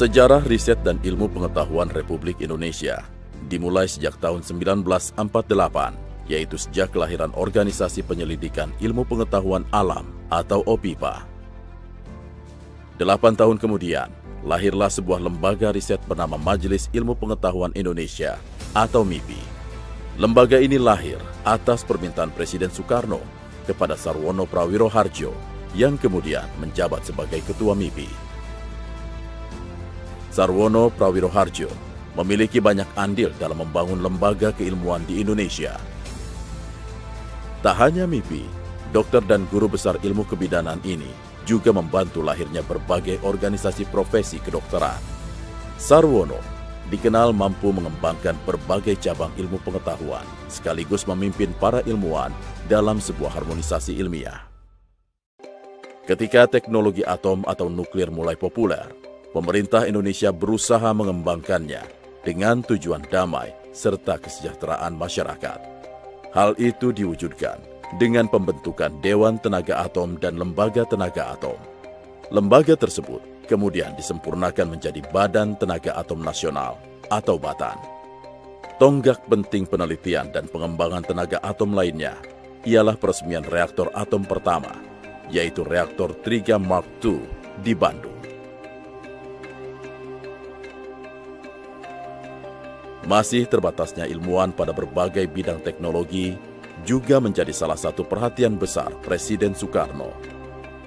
Sejarah riset dan ilmu pengetahuan Republik Indonesia dimulai sejak tahun 1948, yaitu sejak kelahiran Organisasi Penyelidikan Ilmu Pengetahuan Alam atau OPIPA. 8 tahun kemudian, lahirlah sebuah lembaga riset bernama Majelis Ilmu Pengetahuan Indonesia atau MIPI. Lembaga ini lahir atas permintaan Presiden Soekarno kepada Sarwono Prawiro Harjo yang kemudian menjabat sebagai Ketua MIPI. Sarwono Prawiro Harjo memiliki banyak andil dalam membangun lembaga keilmuan di Indonesia. Tak hanya MIPI, dokter dan guru besar ilmu kebidanan ini juga membantu lahirnya berbagai organisasi profesi kedokteran. Sarwono dikenal mampu mengembangkan berbagai cabang ilmu pengetahuan, sekaligus memimpin para ilmuwan dalam sebuah harmonisasi ilmiah. Ketika teknologi atom atau nuklir mulai populer, pemerintah Indonesia berusaha mengembangkannya dengan tujuan damai serta kesejahteraan masyarakat. Hal itu diwujudkan dengan pembentukan Dewan Tenaga Atom dan Lembaga Tenaga Atom. Lembaga tersebut kemudian disempurnakan menjadi Badan Tenaga Atom Nasional atau BATAN. Tonggak penting penelitian dan pengembangan tenaga atom lainnya ialah peresmian reaktor atom pertama, yaitu reaktor Triga Mark II di Bandung. Masih terbatasnya ilmuwan pada berbagai bidang teknologi juga menjadi salah satu perhatian besar Presiden Soekarno.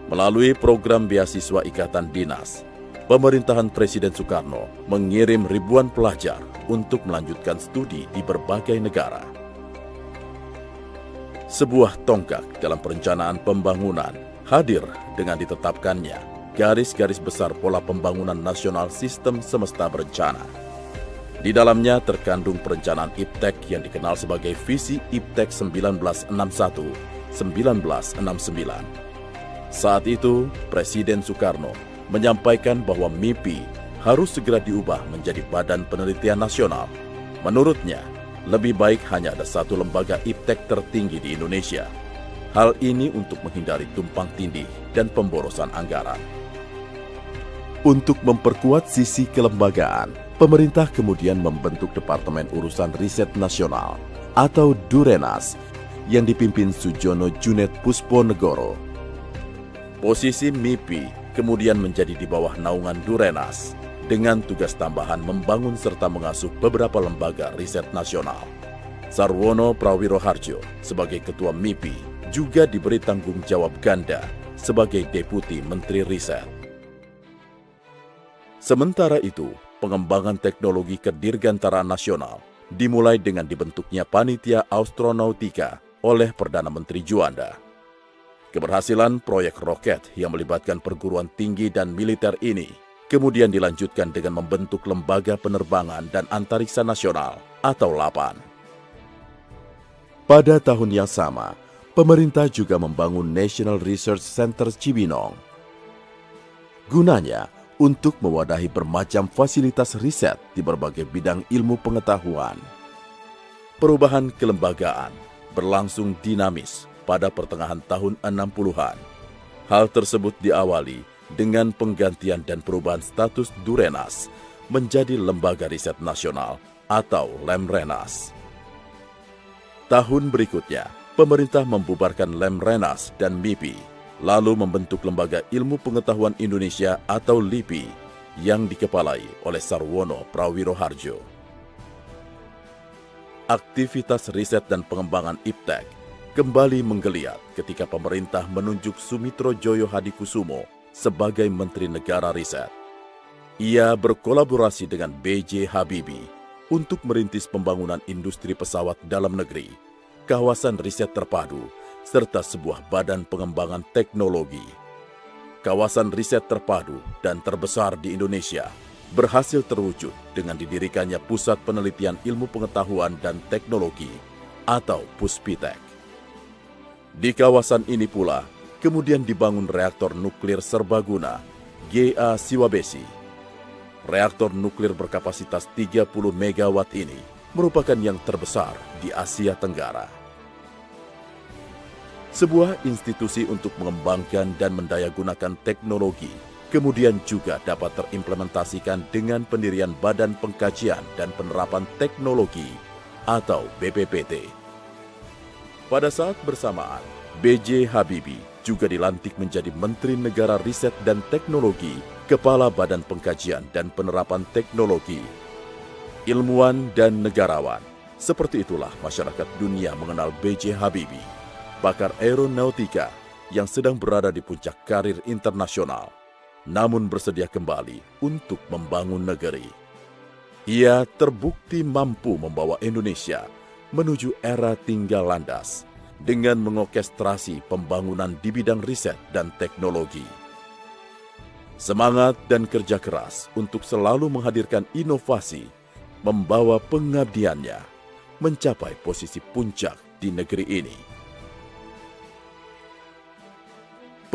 Melalui program beasiswa Ikatan Dinas, pemerintahan Presiden Soekarno mengirim ribuan pelajar untuk melanjutkan studi di berbagai negara. Sebuah tonggak dalam perencanaan pembangunan hadir dengan ditetapkannya garis-garis besar pola pembangunan nasional sistem semesta berencana. Di dalamnya terkandung perencanaan IPTEK yang dikenal sebagai Visi IPTEK 1961-1969. Saat itu, Presiden Soekarno menyampaikan bahwa MIPI harus segera diubah menjadi Badan Penelitian Nasional. Menurutnya, lebih baik hanya ada satu lembaga IPTEK tertinggi di Indonesia. Hal ini untuk menghindari tumpang tindih dan pemborosan anggaran. Untuk memperkuat sisi kelembagaan, pemerintah kemudian membentuk Departemen Urusan Riset Nasional atau Durenas yang dipimpin Sujono Junet Pusponegoro. Posisi MIPI kemudian menjadi di bawah naungan Durenas dengan tugas tambahan membangun serta mengasuh beberapa lembaga riset nasional. Sarwono Prawiro Harjo sebagai Ketua MIPI juga diberi tanggung jawab ganda sebagai Deputi Menteri Riset. Sementara itu, pengembangan teknologi kedirgantaraan nasional dimulai dengan dibentuknya Panitia Astronautika oleh Perdana Menteri Juanda. Keberhasilan proyek roket yang melibatkan perguruan tinggi dan militer ini kemudian dilanjutkan dengan membentuk Lembaga Penerbangan dan Antariksa Nasional atau LAPAN. Pada tahun yang sama, pemerintah juga membangun National Research Center Cibinong. Gunanya untuk mewadahi bermacam fasilitas riset di berbagai bidang ilmu pengetahuan. Perubahan kelembagaan berlangsung dinamis pada pertengahan tahun 60-an. Hal tersebut diawali dengan penggantian dan perubahan status Durenas menjadi Lembaga Riset Nasional atau Lemrenas. Tahun berikutnya, pemerintah membubarkan Lemrenas dan MIPI, lalu membentuk Lembaga Ilmu Pengetahuan Indonesia atau LIPI yang dikepalai oleh Sarwono Prawiro Harjo. Aktivitas riset dan pengembangan IPTEK kembali menggeliat ketika pemerintah menunjuk Sumitro Joyo Hadikusumo sebagai Menteri Negara Riset. Ia berkolaborasi dengan B.J. Habibie untuk merintis pembangunan industri pesawat dalam negeri, kawasan riset terpadu, serta sebuah badan pengembangan teknologi. Kawasan riset terpadu dan terbesar di Indonesia berhasil terwujud dengan didirikannya Pusat Penelitian Ilmu Pengetahuan dan Teknologi atau Puspitek. Di kawasan ini pula kemudian dibangun reaktor nuklir serbaguna GA Siwabesi. Reaktor nuklir berkapasitas 30 MW ini merupakan yang terbesar di Asia Tenggara. Sebuah institusi untuk mengembangkan dan mendayagunakan teknologi, kemudian juga dapat terimplementasikan dengan pendirian Badan Pengkajian dan Penerapan Teknologi atau BPPT. Pada saat bersamaan, B.J. Habibie juga dilantik menjadi Menteri Negara Riset dan Teknologi, Kepala Badan Pengkajian dan Penerapan Teknologi. Ilmuwan dan negarawan, seperti itulah masyarakat dunia mengenal B.J. Habibie, pakar aeronautika yang sedang berada di puncak karir internasional, namun bersedia kembali untuk membangun negeri. Ia terbukti mampu membawa Indonesia menuju era tinggal landas dengan mengorkestrasi pembangunan di bidang riset dan teknologi. Semangat dan kerja keras untuk selalu menghadirkan inovasi membawa pengabdiannya mencapai posisi puncak di negeri ini.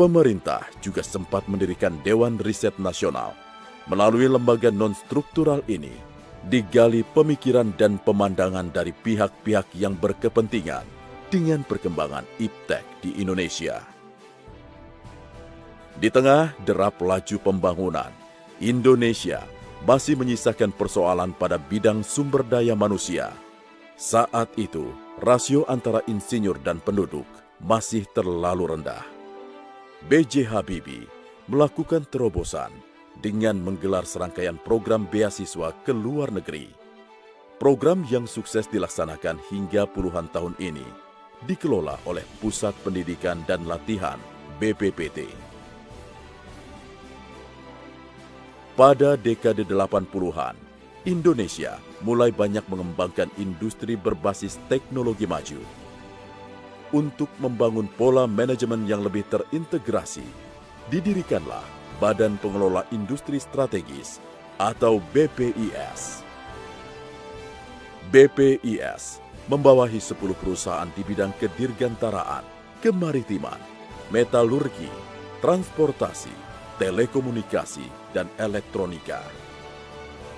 Pemerintah juga sempat mendirikan Dewan Riset Nasional. Melalui lembaga non-struktural ini, digali pemikiran dan pemandangan dari pihak-pihak yang berkepentingan dengan perkembangan iptek di Indonesia. Di tengah derap laju pembangunan, Indonesia masih menyisakan persoalan pada bidang sumber daya manusia. Saat itu, rasio antara insinyur dan penduduk masih terlalu rendah. B.J. Habibie melakukan terobosan dengan menggelar serangkaian program beasiswa ke luar negeri. Program yang sukses dilaksanakan hingga puluhan tahun ini dikelola oleh Pusat Pendidikan dan Latihan BPPT. Pada dekade 80-an, Indonesia mulai banyak mengembangkan industri berbasis teknologi maju. Untuk membangun pola manajemen yang lebih terintegrasi, didirikanlah Badan Pengelola Industri Strategis atau BPIS. BPIS membawahi 10 perusahaan di bidang kedirgantaraan, kemaritiman, metalurgi, transportasi, telekomunikasi, dan elektronika.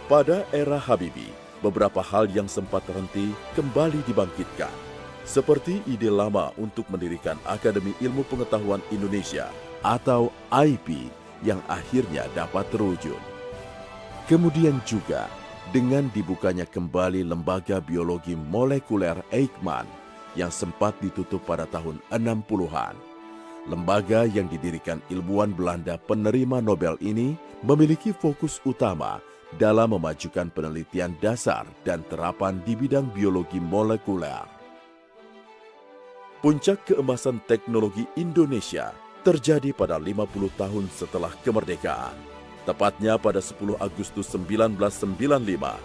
Pada era Habibie, beberapa hal yang sempat terhenti kembali dibangkitkan, seperti ide lama untuk mendirikan Akademi Ilmu Pengetahuan Indonesia atau IP yang akhirnya dapat terwujud. Kemudian juga dengan dibukanya kembali Lembaga Biologi Molekuler Eijkman yang sempat ditutup pada tahun 60-an. Lembaga yang didirikan ilmuwan Belanda penerima Nobel ini memiliki fokus utama dalam memajukan penelitian dasar dan terapan di bidang biologi molekuler. Puncak keemasan teknologi Indonesia terjadi pada 50 tahun setelah kemerdekaan, tepatnya pada 10 Agustus 1995.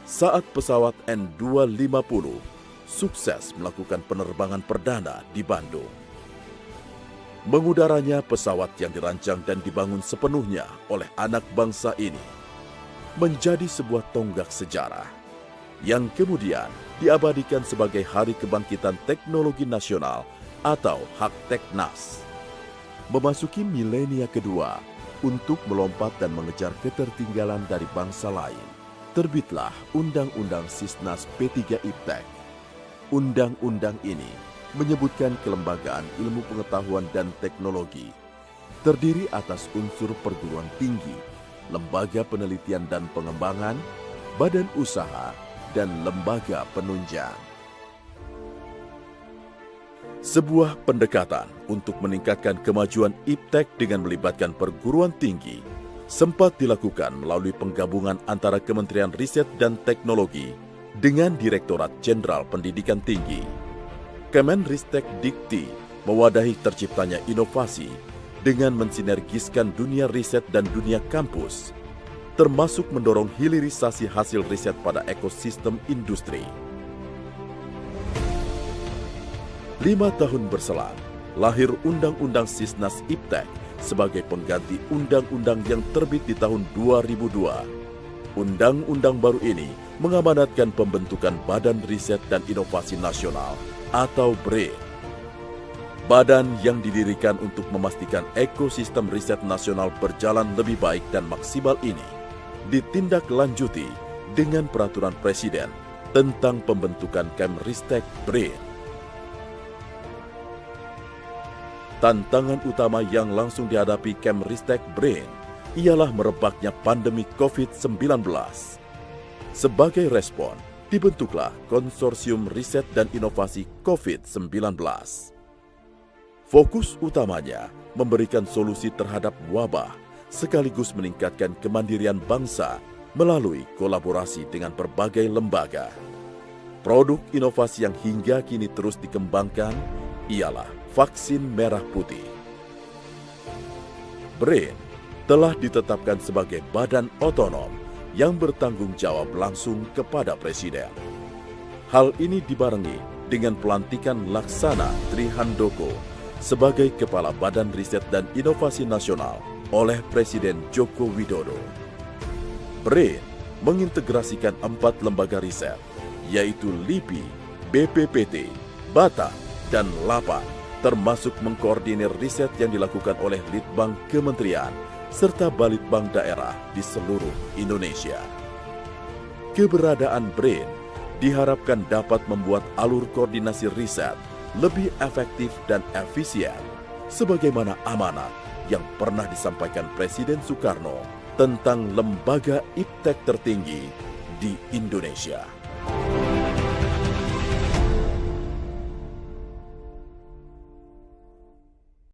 Saat pesawat N250 sukses melakukan penerbangan perdana di Bandung. Mengudaranya pesawat yang dirancang dan dibangun sepenuhnya oleh anak bangsa ini menjadi sebuah tonggak sejarah yang kemudian diabadikan sebagai Hari Kebangkitan Teknologi Nasional atau Hakteknas. Memasuki milenia kedua, untuk melompat dan mengejar ketertinggalan dari bangsa lain, terbitlah Undang-Undang Sisnas P3 Iptek. Undang-undang ini menyebutkan kelembagaan ilmu pengetahuan dan teknologi, terdiri atas unsur perguruan tinggi, lembaga penelitian dan pengembangan, badan usaha, dan lembaga penunjang. Sebuah pendekatan untuk meningkatkan kemajuan iptek dengan melibatkan perguruan tinggi sempat dilakukan melalui penggabungan antara Kementerian Riset dan Teknologi dengan Direktorat Jenderal Pendidikan Tinggi. Kemenristek Dikti mewadahi terciptanya inovasi dengan mensinergiskan dunia riset dan dunia kampus, termasuk mendorong hilirisasi hasil riset pada ekosistem industri. 5 tahun berselang, lahir Undang-Undang Sisnas Iptek sebagai pengganti undang-undang yang terbit di tahun 2002. Undang-undang baru ini mengamanatkan pembentukan Badan Riset dan Inovasi Nasional atau BRIN. Badan yang didirikan untuk memastikan ekosistem riset nasional berjalan lebih baik dan maksimal ini ditindaklanjuti dengan peraturan Presiden tentang pembentukan Kemristek BRIN. Tantangan utama yang langsung dihadapi Kemristek BRAIN ialah merebaknya pandemi COVID-19. Sebagai respon, dibentuklah Konsorsium Riset dan Inovasi COVID-19. Fokus utamanya memberikan solusi terhadap wabah sekaligus meningkatkan kemandirian bangsa melalui kolaborasi dengan berbagai lembaga. Produk inovasi yang hingga kini terus dikembangkan ialah vaksin merah putih. BRAIN telah ditetapkan sebagai badan otonom yang bertanggung jawab langsung kepada Presiden. Hal ini dibarengi dengan pelantikan Laksana Trihandoko sebagai Kepala Badan Riset dan Inovasi Nasional oleh Presiden Joko Widodo. BRAIN mengintegrasikan 4 lembaga riset, yaitu LIPI, BPPT, BATA, dan LAPA, termasuk mengkoordinir riset yang dilakukan oleh Litbang Kementerian serta Balitbang daerah di seluruh Indonesia. Keberadaan BRAIN diharapkan dapat membuat alur koordinasi riset lebih efektif dan efisien, sebagaimana amanat yang pernah disampaikan Presiden Soekarno tentang lembaga iptek tertinggi di Indonesia.